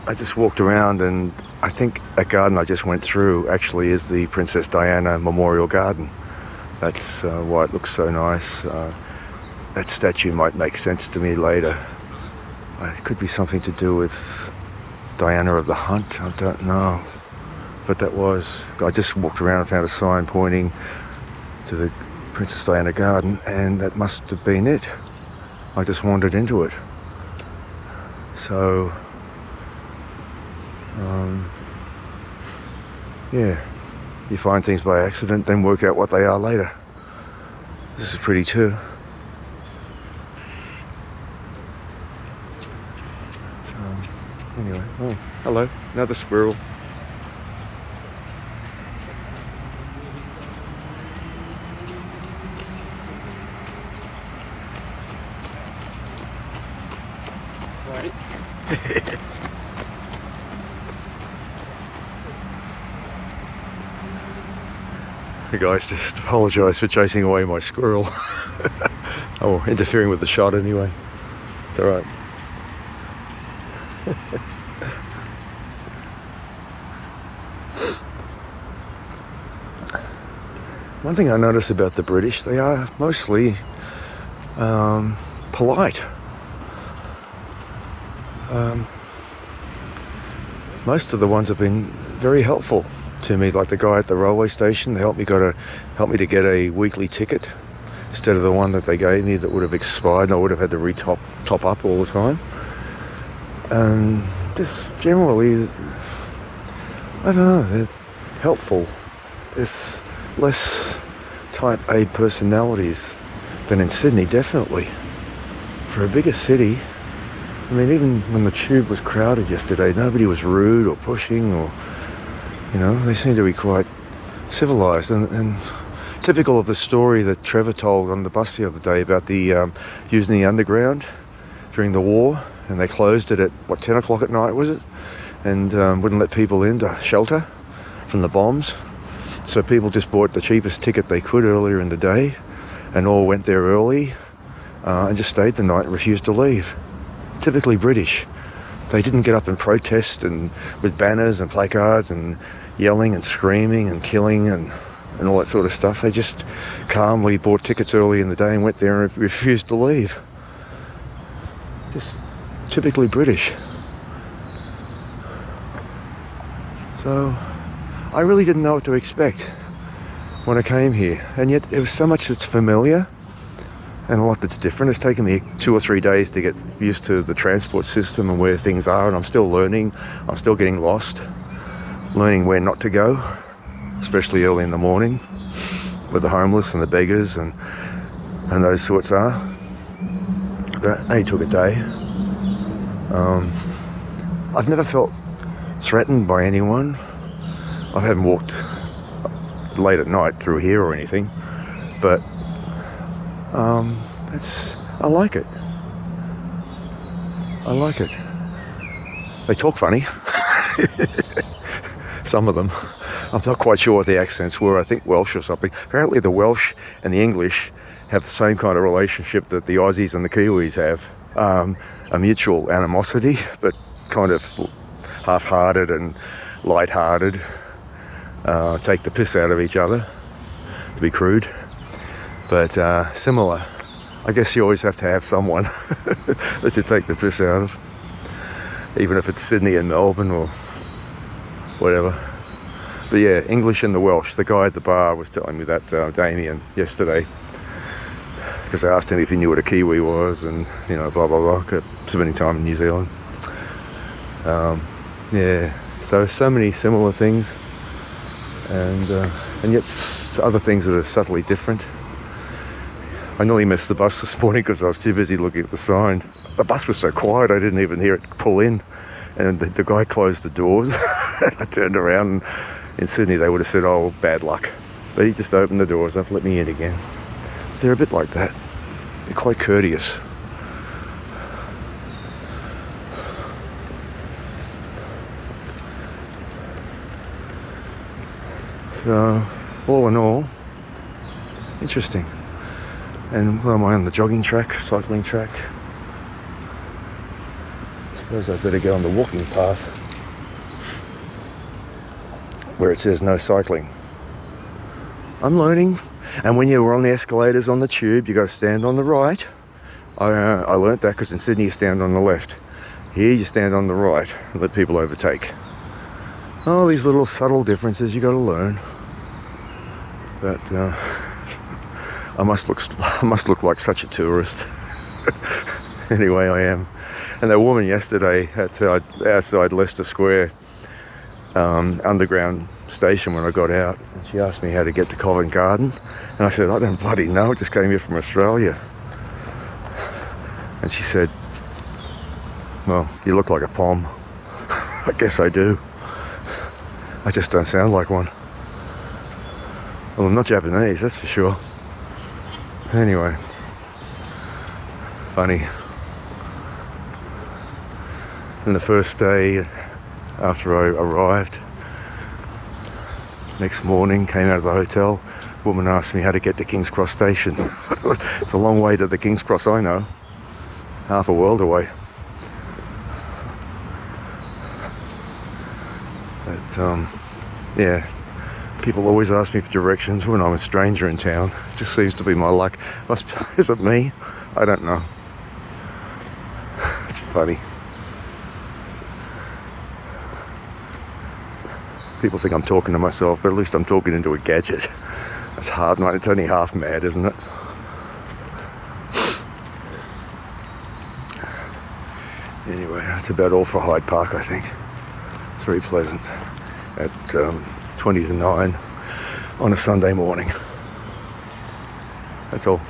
I just walked around, and I think that garden I just went through actually is the Princess Diana Memorial Garden. That's why it looks so nice. That statue might make sense to me later. It could be something to do with Diana of the Hunt, I don't know. But I just walked around and found a sign pointing to the Princess Diana Garden, and that must have been it. I just wandered into it. So, yeah, you find things by accident, then work out what they are later. This is pretty too. Anyway, oh, hello, another squirrel. Right. The guys just apologise for chasing away my squirrel. Oh, interfering with the shot anyway. It's alright. One thing I notice about the British, they are mostly polite. Most of the ones have been very helpful to me, like the guy at the railway station. They helped me to get a weekly ticket instead of the one that they gave me that would have expired, and I would have had to top up all the time. And just generally, I don't know, they're helpful. There's less type A personalities than in Sydney, definitely. For a bigger city, I mean, even when the tube was crowded yesterday, nobody was rude or pushing or, they seem to be quite civilised and typical of the story that Trevor told on the bus the other day about the using the underground during the war, and they closed it at, 10 o'clock at night, was it? And wouldn't let people in to shelter from the bombs. So people just bought the cheapest ticket they could earlier in the day and all went there early and just stayed the night and refused to leave. Typically British. They didn't get up and protest and with banners and placards and yelling and screaming and killing and all that sort of stuff. They just calmly bought tickets early in the day and went there and refused to leave. Just typically British. So I really didn't know what to expect when I came here, and yet there was so much that's familiar and a lot that's different. It's taken me 2 or 3 days to get used to the transport system and where things are, and I'm still learning. I'm still getting lost, learning where not to go, especially early in the morning, where the homeless and the beggars and those sorts are. That only took a day. I've never felt threatened by anyone. I haven't walked late at night through here or anything, but I like it. I like it. They talk funny. Some of them. I'm not quite sure what the accents were. I think Welsh or something. Apparently the Welsh and the English have the same kind of relationship that the Aussies and the Kiwis have. A mutual animosity, but kind of half-hearted and light-hearted. Take the piss out of each other, to be crude. But similar. I guess you always have to have someone that you take the piss out of. Even if it's Sydney and Melbourne or whatever. But yeah, English and the Welsh. The guy at the bar was telling me that, Damien, yesterday. Because I asked him if he knew what a Kiwi was and, blah, blah, blah. Spending time in New Zealand. Yeah, so many similar things. And yet other things that are subtly different. I nearly missed the bus this morning because I was too busy looking at the sign. The bus was so quiet I didn't even hear it pull in. And the guy closed the doors. I turned around and in Sydney they would have said, oh, bad luck. But he just opened the doors up, let me in again. They're a bit like that. They're quite courteous. So, all in all, interesting. And where am I on the jogging track, cycling track? suppose I better go on the walking path where it says no cycling. I'm learning. And when you were on the escalators on the tube, you got to stand on the right. I learnt that because in Sydney you stand on the left. Here you stand on the right and let people overtake. Oh, these little subtle differences you got to learn. But I must look like such a tourist. Anyway, I am. And that woman yesterday outside Leicester Square underground station when I got out, and she asked me how to get to Covent Garden, and I said, I don't bloody know, I just came here from Australia. And she said, well, you look like a pom. I guess I do. I just don't sound like one. Well, I'm not Japanese, that's for sure. Anyway, funny. And the first day after I arrived, next morning, came out of the hotel, a woman asked me how to get to King's Cross Station. It's a long way to the King's Cross I know, half a world away. But, yeah, people always ask me for directions when I'm a stranger in town. It just seems to be my luck. Is it me? I don't know. It's funny. People think I'm talking to myself, but at least I'm talking into a gadget. That's hard, mate. It's only half mad, isn't it? Anyway, that's about all for Hyde Park, I think. It's very pleasant at 20 to 9 on a Sunday morning. That's all.